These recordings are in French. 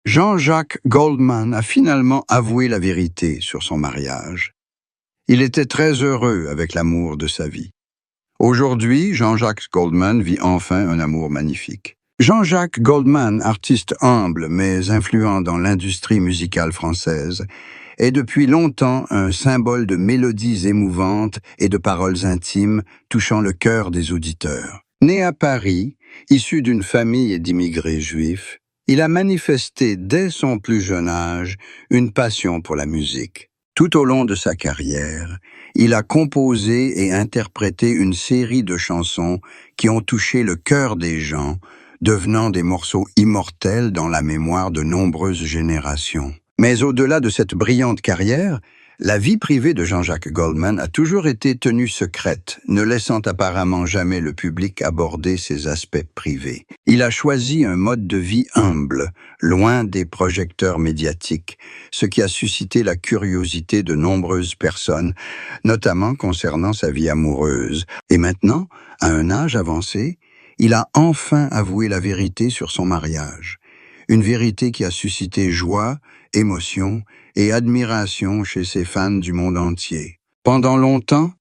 Jean-Jacques Goldman a finalement avoué la vérité sur son mariage. Il était très heureux avec l'amour de sa vie. Aujourd'hui, Jean-Jacques Goldman vit enfin un amour magnifique. Jean-Jacques Goldman, artiste humble mais influent dans l'industrie musicale française, est depuis longtemps un symbole de mélodies émouvantes et de paroles intimes touchant le cœur des auditeurs. Né à Paris, issu d'une famille d'immigrés juifs, il a manifesté dès son plus jeune âge une passion pour la musique. Tout au long de sa carrière, il a composé et interprété une série de chansons qui ont touché le cœur des gens, devenant des morceaux immortels dans la mémoire de nombreuses générations. Mais au-delà de cette brillante carrière, la vie privée de Jean-Jacques Goldman a toujours été tenue secrète, ne laissant apparemment jamais le public aborder ses aspects privés. Il a choisi un mode de vie humble, loin des projecteurs médiatiques, ce qui a suscité la curiosité de nombreuses personnes, notamment concernant sa vie amoureuse. Et maintenant, à un âge avancé, il a enfin avoué la vérité sur son mariage. Une vérité qui a suscité joie, émotion et admiration chez ses fans du monde entier. Pendant longtemps,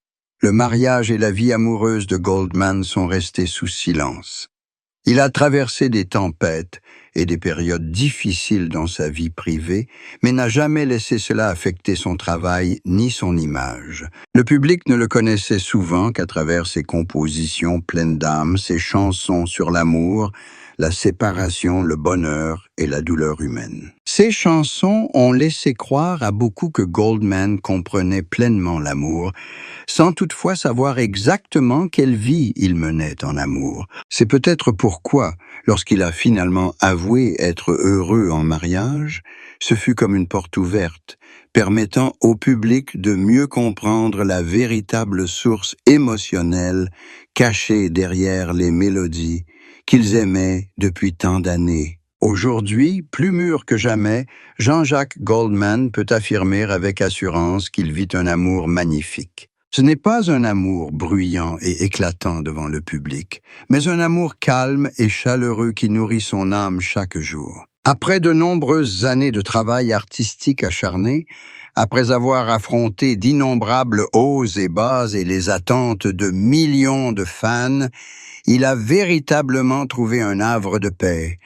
le mariage et la vie amoureuse de Goldman sont restés sous silence. Il a traversé des tempêtes et des périodes difficiles dans sa vie privée, mais n'a jamais laissé cela affecter son travail ni son image. Le public ne le connaissait souvent qu'à travers ses compositions pleines d'âme, ses chansons sur l'amour, la séparation, le bonheur et la douleur humaine. Ces chansons ont laissé croire à beaucoup que Goldman comprenait pleinement l'amour, sans toutefois savoir exactement quelle vie il menait en amour. C'est peut-être pourquoi, lorsqu'il a finalement avoué être heureux en mariage, ce fut comme une porte ouverte, permettant au public de mieux comprendre la véritable source émotionnelle cachée derrière les mélodies qu'ils aimaient depuis tant d'années. Aujourd'hui, plus mûr que jamais, Jean-Jacques Goldman peut affirmer avec assurance qu'il vit un amour magnifique. Ce n'est pas un amour bruyant et éclatant devant le public, mais un amour calme et chaleureux qui nourrit son âme chaque jour. Après de nombreuses années de travail artistique acharné, après avoir affronté d'innombrables hauts et bas et les attentes de millions de fans, il a véritablement trouvé un havre de paix,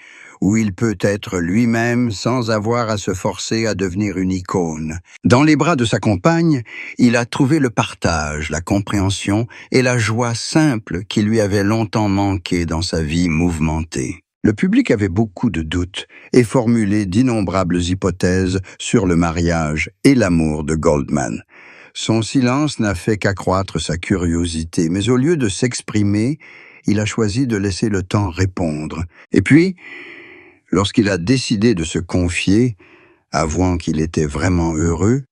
où il peut être lui-même sans avoir à se forcer à devenir une icône. Dans les bras de sa compagne, il a trouvé le partage, la compréhension et la joie simple qui lui avait longtemps manqué dans sa vie mouvementée. Le public avait beaucoup de doutes et formulé d'innombrables hypothèses sur le mariage et l'amour de Goldman. Son silence n'a fait qu'accroître sa curiosité, mais au lieu de s'exprimer, il a choisi de laisser le temps répondre. Et puis, lorsqu'il a décidé de se confier, avouant qu'il était vraiment heureux,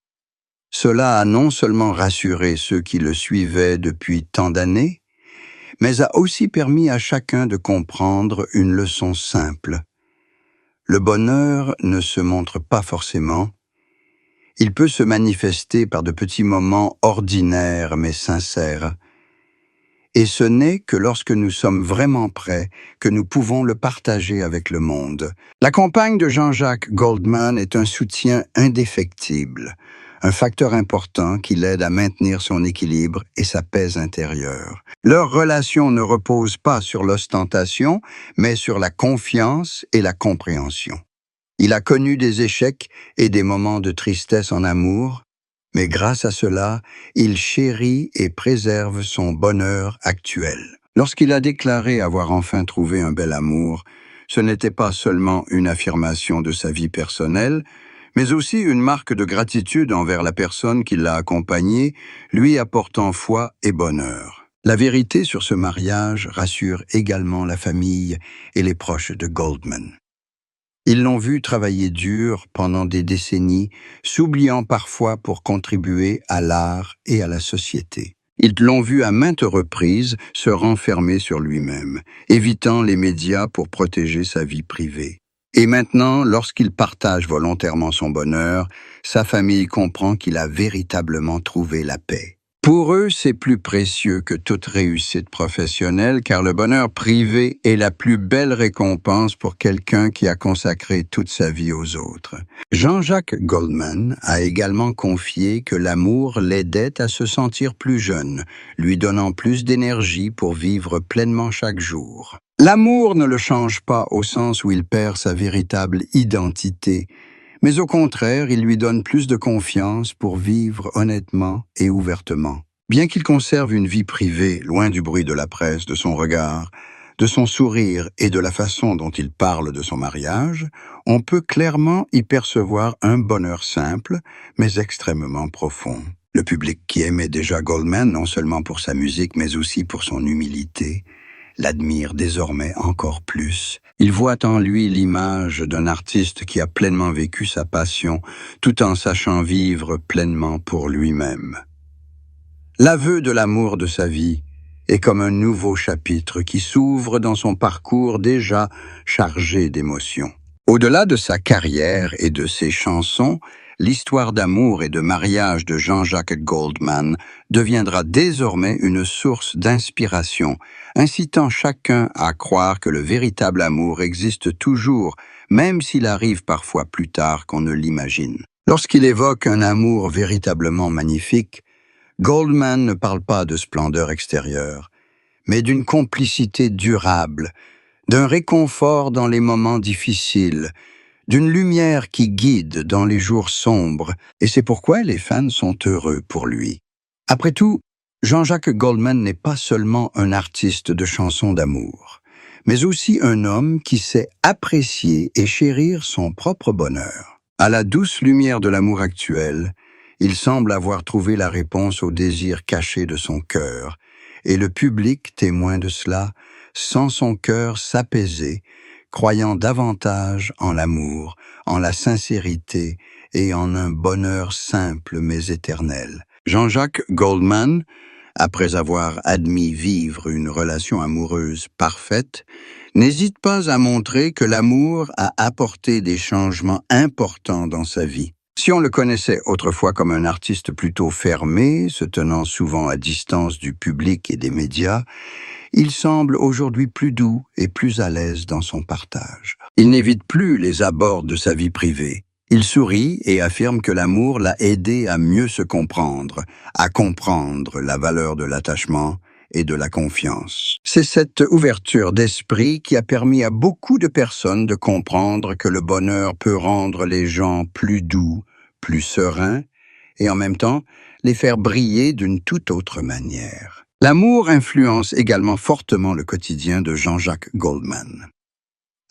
cela a non seulement rassuré ceux qui le suivaient depuis tant d'années, mais a aussi permis à chacun de comprendre une leçon simple. Le bonheur ne se montre pas forcément. Il peut se manifester par de petits moments ordinaires mais sincères. Et ce n'est que lorsque nous sommes vraiment prêts que nous pouvons le partager avec le monde. La compagne de Jean-Jacques Goldman est un soutien indéfectible, un facteur important qui l'aide à maintenir son équilibre et sa paix intérieure. Leur relation ne repose pas sur l'ostentation, mais sur la confiance et la compréhension. Il a connu des échecs et des moments de tristesse en amour, mais grâce à cela, il chérit et préserve son bonheur actuel. Lorsqu'il a déclaré avoir enfin trouvé un bel amour, ce n'était pas seulement une affirmation de sa vie personnelle, mais aussi une marque de gratitude envers la personne qui l'a accompagné, lui apportant foi et bonheur. La vérité sur ce mariage rassure également la famille et les proches de Goldman. Ils l'ont vu travailler dur pendant des décennies, s'oubliant parfois pour contribuer à l'art et à la société. Ils l'ont vu à maintes reprises se renfermer sur lui-même, évitant les médias pour protéger sa vie privée. Et maintenant, lorsqu'il partage volontairement son bonheur, sa famille comprend qu'il a véritablement trouvé la paix. Pour eux, c'est plus précieux que toute réussite professionnelle, car le bonheur privé est la plus belle récompense pour quelqu'un qui a consacré toute sa vie aux autres. Jean-Jacques Goldman a également confié que l'amour l'aidait à se sentir plus jeune, lui donnant plus d'énergie pour vivre pleinement chaque jour. L'amour ne le change pas au sens où il perd sa véritable identité, mais au contraire, il lui donne plus de confiance pour vivre honnêtement et ouvertement. Bien qu'il conserve une vie privée, loin du bruit de la presse, de son regard, de son sourire et de la façon dont il parle de son mariage, on peut clairement y percevoir un bonheur simple, mais extrêmement profond. Le public qui aimait déjà Goldman, non seulement pour sa musique, mais aussi pour son humilité, l'admire désormais encore plus. Il voit en lui l'image d'un artiste qui a pleinement vécu sa passion, tout en sachant vivre pleinement pour lui-même. L'aveu de l'amour de sa vie est comme un nouveau chapitre qui s'ouvre dans son parcours déjà chargé d'émotions. Au-delà de sa carrière et de ses chansons, l'histoire d'amour et de mariage de Jean-Jacques Goldman deviendra désormais une source d'inspiration, incitant chacun à croire que le véritable amour existe toujours, même s'il arrive parfois plus tard qu'on ne l'imagine. Lorsqu'il évoque un amour véritablement magnifique, Goldman ne parle pas de splendeur extérieure, mais d'une complicité durable, d'un réconfort dans les moments difficiles, d'une lumière qui guide dans les jours sombres, et c'est pourquoi les fans sont heureux pour lui. Après tout, Jean-Jacques Goldman n'est pas seulement un artiste de chansons d'amour, mais aussi un homme qui sait apprécier et chérir son propre bonheur. À la douce lumière de l'amour actuel, il semble avoir trouvé la réponse aux désirs cachés de son cœur, et le public, témoin de cela, sent son cœur s'apaiser, croyant davantage en l'amour, en la sincérité et en un bonheur simple mais éternel. Jean-Jacques Goldman, après avoir admis vivre une relation amoureuse parfaite, n'hésite pas à montrer que l'amour a apporté des changements importants dans sa vie. Si on le connaissait autrefois comme un artiste plutôt fermé, se tenant souvent à distance du public et des médias, il semble aujourd'hui plus doux et plus à l'aise dans son partage. Il n'évite plus les abords de sa vie privée. Il sourit et affirme que l'amour l'a aidé à mieux se comprendre, à comprendre la valeur de l'attachement et de la confiance. C'est cette ouverture d'esprit qui a permis à beaucoup de personnes de comprendre que le bonheur peut rendre les gens plus doux, plus sereins, et en même temps les faire briller d'une toute autre manière. L'amour influence également fortement le quotidien de Jean-Jacques Goldman.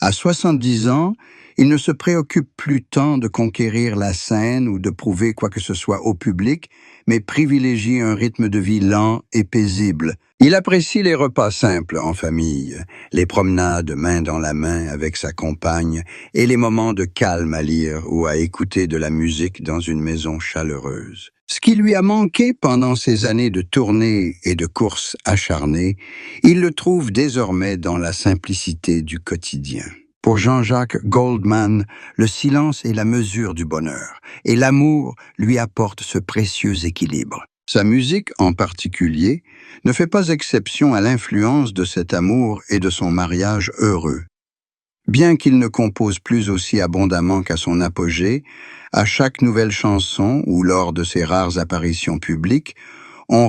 À 70 ans, il ne se préoccupe plus tant de conquérir la scène ou de prouver quoi que ce soit au public, mais privilégie un rythme de vie lent et paisible. Il apprécie les repas simples en famille, les promenades main dans la main avec sa compagne et les moments de calme à lire ou à écouter de la musique dans une maison chaleureuse. Ce qui lui a manqué pendant ces années de tournées et de courses acharnées, il le trouve désormais dans la simplicité du quotidien. Pour Jean-Jacques Goldman, le silence est la mesure du bonheur, et l'amour lui apporte ce précieux équilibre. Sa musique, en particulier, ne fait pas exception à l'influence de cet amour et de son mariage heureux. Bien qu'il ne compose plus aussi abondamment qu'à son apogée, à chaque nouvelle chanson ou lors de ses rares apparitions publiques, on